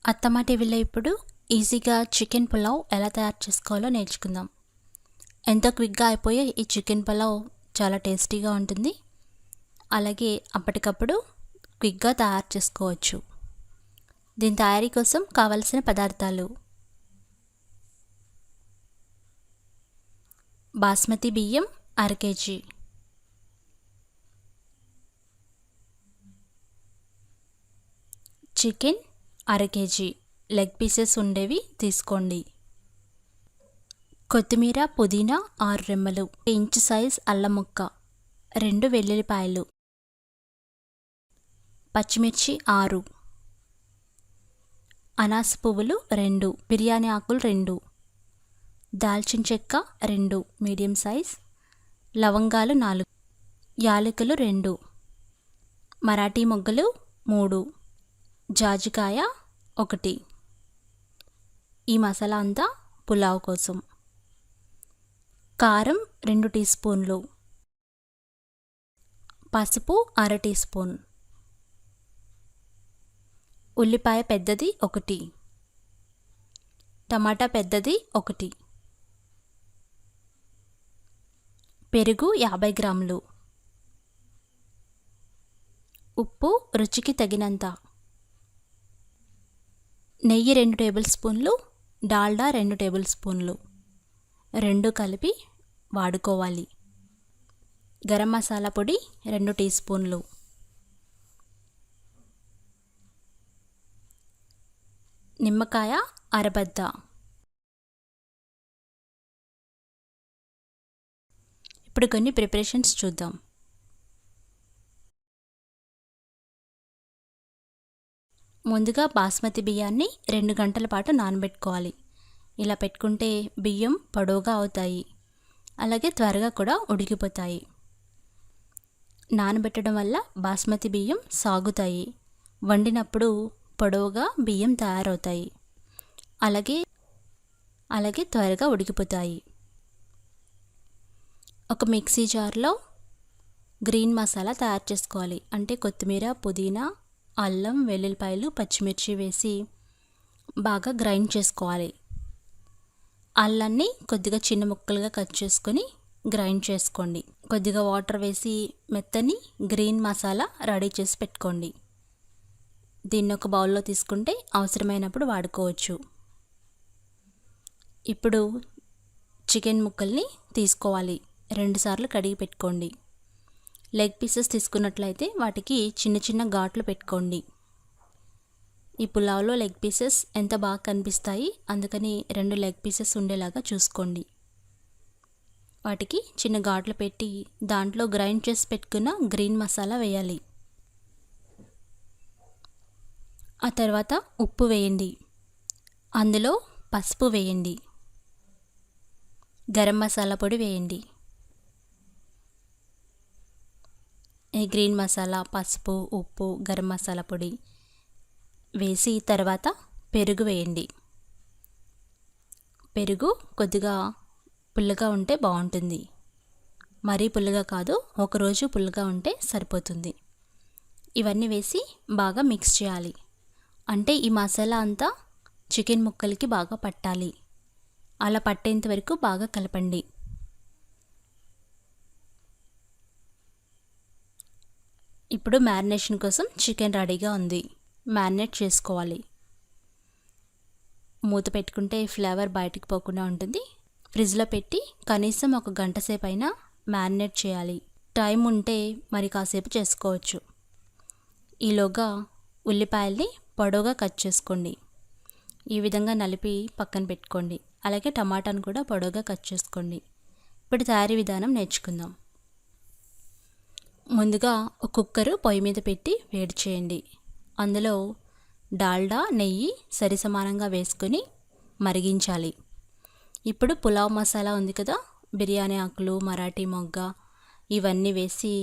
అత్తమ్మ టీవీలో ఇప్పుడు ఈజీగా చికెన్ పులావ్ ఎలా తయారు చేసుకోవాలో నేర్చుకుందాం. ఎంతో క్విక్గా అయిపోయే ఈ చికెన్ పులావ్ చాలా టేస్టీగా ఉంటుంది. అలాగే అప్పటికప్పుడు క్విక్గా తయారు చేసుకోవచ్చు. దీని తయారీ కోసం కావలసిన పదార్థాలు: బాస్మతి బియ్యం 1/2 kg, chicken 1/2 kg, leg pieces ఉండేవి తీసుకోండి. కొత్తిమీర, పుదీనా 6 రెమ్మలు, ఇంచు సైజ్ అల్లం ముక్క, 2 వెల్లుల్లిపాయలు, పచ్చిమిర్చి 6, అనాస పువ్వులు 2, బిర్యానీ ఆకులు 2, దాల్చిన చెక్క 2 మీడియం సైజ్, లవంగాలు 4, యాలకులు 2, మరాఠీ మొగ్గలు 3, జాజికాయ 1. ఈ మసాలా అంతా పులావ్ కోసం. కారం 2 టీ స్పూన్లు, పసుపు 1/2 టీ స్పూన్, ఉల్లిపాయ పెద్దది 1, టమాటా పెద్దది 1, పెరుగు 50 గ్రాములు, ఉప్పు రుచికి తగినంత, నెయ్యి 2 టేబుల్ స్పూన్లు, డాల్డా 2 టేబుల్ స్పూన్లు, 2 కలిపి వాడుకోవాలి. గరం మసాలా పొడి 2 టీ స్పూన్లు, నిమ్మకాయ అరబద్ద. ఇప్పుడు కొన్ని ప్రిపరేషన్స్ చూద్దాం. ముందుగా బాస్మతి బియ్యాన్ని 2 గంటల పాటు నానబెట్టుకోవాలి. ఇలా పెట్టుకుంటే బియ్యం పొడవుగా అవుతాయి, అలాగే త్వరగా కూడా ఉడికిపోతాయి. నానబెట్టడం వల్ల బాస్మతి బియ్యం సాగుతాయి, వండినప్పుడు పొడవుగా బియ్యం తయారవుతాయి, అలాగే త్వరగా ఉడికిపోతాయి. ఒక మిక్సీ జార్లో గ్రీన్ మసాలా తయారు చేసుకోవాలి. అంటే కొత్తిమీర, పుదీనా, అల్లం, వెల్లుల్లిపాయలు, పచ్చిమిర్చి వేసి బాగా గ్రైండ్ చేసుకోవాలి. అల్లాన్ని కొద్దిగా చిన్న ముక్కలుగా కట్ చేసుకొని గ్రైండ్ చేసుకోండి. కొద్దిగా వాటర్ వేసి మెత్తని గ్రీన్ మసాలా రెడీ చేసి పెట్టుకోండి. దీన్ని ఒక బౌల్లో తీసుకుంటే అవసరమైనప్పుడు వాడుకోవచ్చు. ఇప్పుడు చికెన్ ముక్కల్ని తీసుకోవాలి. 2 సార్లు కడిగి పెట్టుకోండి. లెగ్ పీసెస్ తీసుకున్నట్లయితే వాటికి చిన్న చిన్న ఘాట్లు పెట్టుకోండి. ఈ పులావ్లో లెగ్ పీసెస్ ఎంత బాగా కనిపిస్తాయి, అందుకని 2 లెగ్ పీసెస్ ఉండేలాగా చూసుకోండి. వాటికి చిన్న ఘాట్లు పెట్టి దాంట్లో గ్రైండ్ చేసి పెట్టుకున్న గ్రీన్ మసాలా వేయాలి. ఆ తర్వాత ఉప్పు వేయండి, అందులో పసుపు వేయండి, గరం మసాలా పొడి వేయండి. ఈ గ్రీన్ మసాలా, పసుపు, ఉప్పు, గరం మసాలా పొడి వేసి తర్వాత పెరుగు వేయండి. పెరుగు కొద్దిగా పుల్లగా ఉంటే బాగుంటుంది, మరీ పుల్లగా కాదు, ఒకరోజు పుల్లగా ఉంటే సరిపోతుంది. ఇవన్నీ వేసి బాగా మిక్స్ చేయాలి. అంటే ఈ మసాలా అంతా చికెన్ ముక్కలకి బాగా పట్టాలి. అలా పట్టేంత వరకు బాగా కలపండి. ఇప్పుడు మ్యారినేషన్ కోసం చికెన్ రెడీగా ఉంది. మ్యారినేట్ చేసుకోవాలి. మూత పెట్టుకుంటే ఫ్లేవర్ బయటికి పోకుండా ఉంటుంది. ఫ్రిడ్జ్లో పెట్టి కనీసం 1 గంట సేపు అయినా మ్యారినేట్ చేయాలి. టైం ఉంటే మరి కాసేపు చేసుకోవచ్చు. ఈలోగా ఉల్లిపాయల్ని పొడవుగా కట్ చేసుకోండి. ఈ విధంగా నలిపి పక్కన పెట్టుకోండి. అలాగే టమాటాను కూడా పొడవుగా కట్ చేసుకోండి. ఇప్పుడు తయారీ విధానం నేర్చుకుందాం. ముందుగా ఒక కుక్కరు పొయ్యి మీద పెట్టి వేడి చేయండి. అందులో డాల్డా, నెయ్యి సరిసమానంగా వేసుకొని మరిగించాలి. ఇప్పుడు పులావ్ మసాలా ఉంది కదా, బిర్యానీ ఆకులు, మరాఠీ మొగ్గ ఇవన్నీ వేసి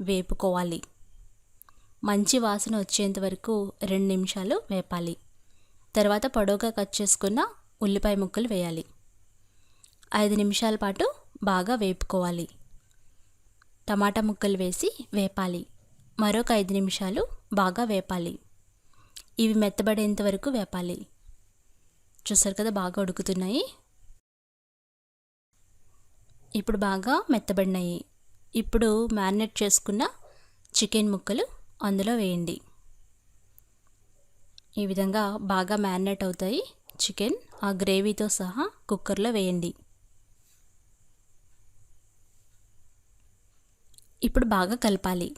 వేపుకోవాలి. మంచి వాసన వచ్చేంత వరకు 2 నిమిషాలు వేపాలి. తర్వాత పొడవుగా కట్ చేసుకున్న ఉల్లిపాయ ముక్కలు వేయాలి. 5 నిమిషాల పాటు బాగా వేపుకోవాలి. టమాటా ముక్కలు వేసి వేపాలి. మరొక 5 నిమిషాలు బాగా వేపాలి. ఇవి మెత్తబడేంత వరకు వేపాలి. చూసారు కదా బాగా ఉడుకుతున్నాయి. ఇప్పుడు బాగా మెత్తబడినాయి. ఇప్పుడు మ్యారినేట్ చేసుకున్న చికెన్ ముక్కలు అందులో వేయండి. ఈ విధంగా బాగా మ్యారినేట్ అవుతాయి చికెన్. ఆ గ్రేవీతో సహా కుక్కర్లో వేయండి. ఇప్పుడు బాగా కలపాలి.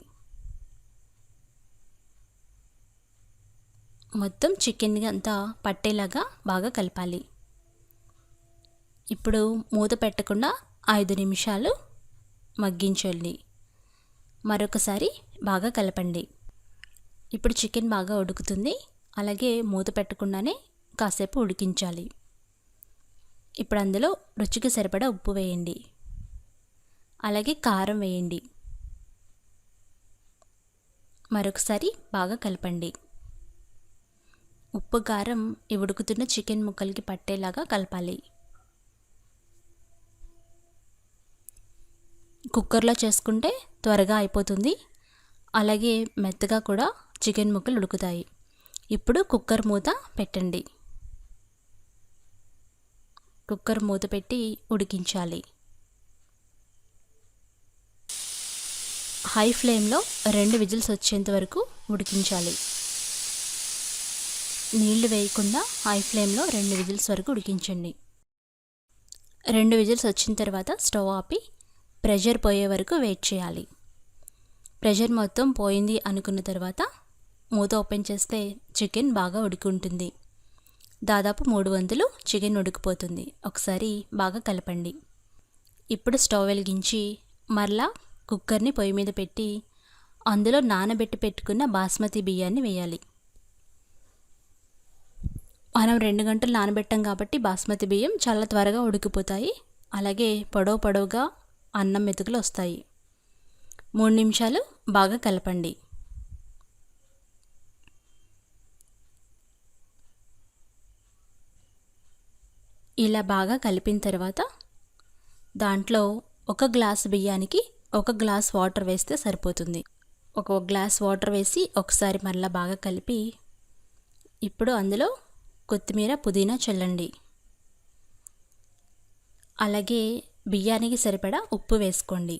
మొత్తం చికెన్ అంతా పట్టేలాగా బాగా కలపాలి. ఇప్పుడు మూత పెట్టకుండా 5 నిమిషాలు మగ్గించండి. మరొకసారి బాగా కలపండి. ఇప్పుడు చికెన్ బాగా ఉడుకుతుంది. అలాగే మూత పెట్టకుండానే కాసేపు ఉడికించాలి. ఇప్పుడు అందులో రుచికి సరిపడా ఉప్పు వేయండి. అలాగే కారం వేయండి. మరొకసారి బాగా కలపండి. ఉప్పు కారం ఈ ఉడుకుతున్న చికెన్ ముక్కలకి పట్టేలాగా కలపాలి. కుక్కర్లో చేసుకుంటే త్వరగా అయిపోతుంది. అలాగే మెత్తగా కూడా చికెన్ ముక్కలు ఉడుకుతాయి. ఇప్పుడు కుక్కర్ మూత పెట్టండి. కుక్కర్ మూత పెట్టి ఉడికించాలి. హై ఫ్లేమ్లో 2 విజిల్స్ వచ్చేంత వరకు ఉడికించాలి. నీళ్లు వేయకుండా హై ఫ్లేమ్లో 2 విజిల్స్ వరకు ఉడికించండి. 2 విజిల్స్ వచ్చిన తర్వాత స్టవ్ ఆపి ప్రెషర్ పోయే వరకు వెయిట్ చేయాలి. ప్రెషర్ మొత్తం పోయింది అనుకున్న తర్వాత మూత ఓపెన్ చేస్తే చికెన్ బాగా ఉడికి ఉంటుంది. దాదాపు 3 వంతులు చికెన్ ఉడికిపోతుంది. ఒకసారి బాగా కలపండి. ఇప్పుడు స్టవ్ వెలిగించి మరలా కుక్కర్ని పొయ్యి మీద పెట్టి అందులో నానబెట్టి పెట్టుకున్న బాస్మతి బియ్యాన్ని వేయాలి. మనం 2 గంటలు నానబెట్టాం కాబట్టి బాస్మతి బియ్యం చాలా త్వరగా ఉడికిపోతాయి. అలాగే పొడవుగా అన్నం మెతుకులు వస్తాయి. 3 నిమిషాలు బాగా కలపండి. ఇలా బాగా కలిపిన తర్వాత దాంట్లో 1 గ్లాసు బియ్యానికి 1 గ్లాస్ వాటర్ వేస్తే సరిపోతుంది. 1 గ్లాస్ వాటర్ వేసి ఒకసారి మరలా బాగా కలిపి ఇప్పుడు అందులో కొత్తిమీర పుదీనా చల్లండి. అలాగే బియ్యానికి సరిపడా ఉప్పు వేసుకోండి.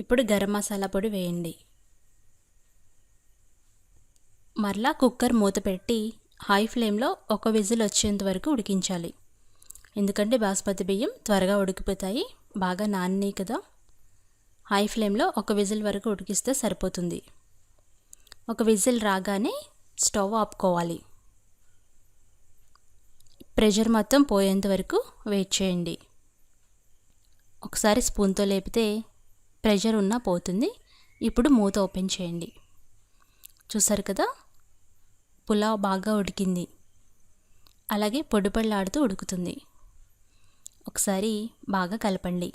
ఇప్పుడు గరం మసాలా పొడి వేయండి. మరలా కుక్కర్ మూత పెట్టి హై ఫ్లేమ్లో 1 విజిల్ వచ్చేంత వరకు ఉడికించాలి. ఎందుకంటే బాస్మతి బియ్యం త్వరగా ఉడికిపోతాయి, బాగా నానినాయి కదా. హై ఫ్లేమ్లో 1 విజిల్ వరకు ఉడికిస్తే సరిపోతుంది. 1 విజిల్ రాగానే స్టవ్ ఆపుకోవాలి. ప్రెషర్ మొత్తం పోయేంత వరకు వెయిట్ చేయండి. ఒకసారి స్పూన్తో లేపితే ప్రెషర్ ఉన్నా పోతుంది. ఇప్పుడు మూత ఓపెన్ చేయండి. చూసారు కదా పులావ్ బాగా ఉడికింది. అలాగే పొడిపళ్ళాడుతూ ఉడుకుతుంది. ఒకసారి బాగా కలపండి.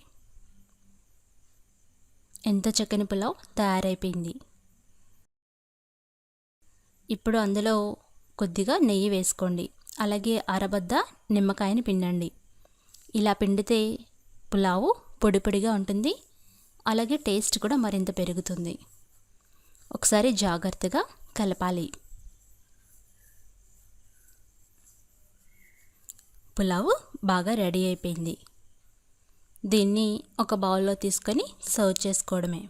ఎంత చక్కని పులావ్ తయారైపోయింది. ఇప్పుడు అందులో కొద్దిగా నెయ్యి వేసుకోండి. అలాగే అరబద్ద నిమ్మకాయని పిండండి. ఇలా పిండితే పులావు పొడిగా ఉంటుంది. అలాగే టేస్ట్ కూడా మరింత పెరుగుతుంది. ఒకసారి జాగ్రత్తగా కలపాలి. పులావు బాగా రెడీ అయిపోయింది. దీన్ని ఒక బౌల్లో తీసుకొని సర్వ్ చేసుకోవడమే.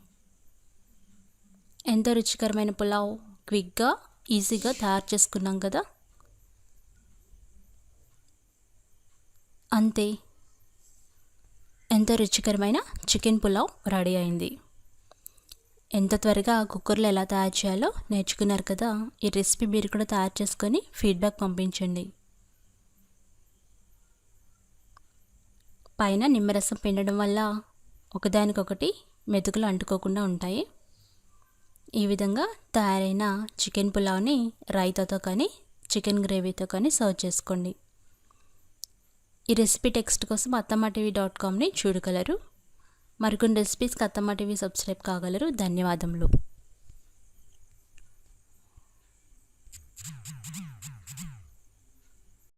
ఎంతో రుచికరమైన పులావ్ క్విక్గా ఈజీగా తయారు చేసుకున్నాం కదా. అంతే, ఎంతో రుచికరమైన చికెన్ పులావ్ రెడీ అయింది. ఎంత త్వరగా కుక్కర్లో ఎలా తయారు చేయాలో నేర్చుకున్నారు కదా. ఈ రెసిపీ మీరు కూడా తయారు చేసుకొని ఫీడ్బ్యాక్ పంపించండి. పైన నిమ్మరసం పిండడం వల్ల ఒకదానికొకటి మెతుకులు అంటుకోకుండా ఉంటాయి. ఈ విధంగా తయారైన చికెన్ పులావ్ని రైతాతో కానీ చికెన్ గ్రేవీతో కానీ సర్వ్ చేసుకోండి. ఈ రెసిపీ టెక్స్ట్ కోసం attamaTV.comని చూడగలరు. మరికొన్ని రెసిపీస్కి attamaTV సబ్స్క్రైబ్ కాగలరు. ధన్యవాదములు.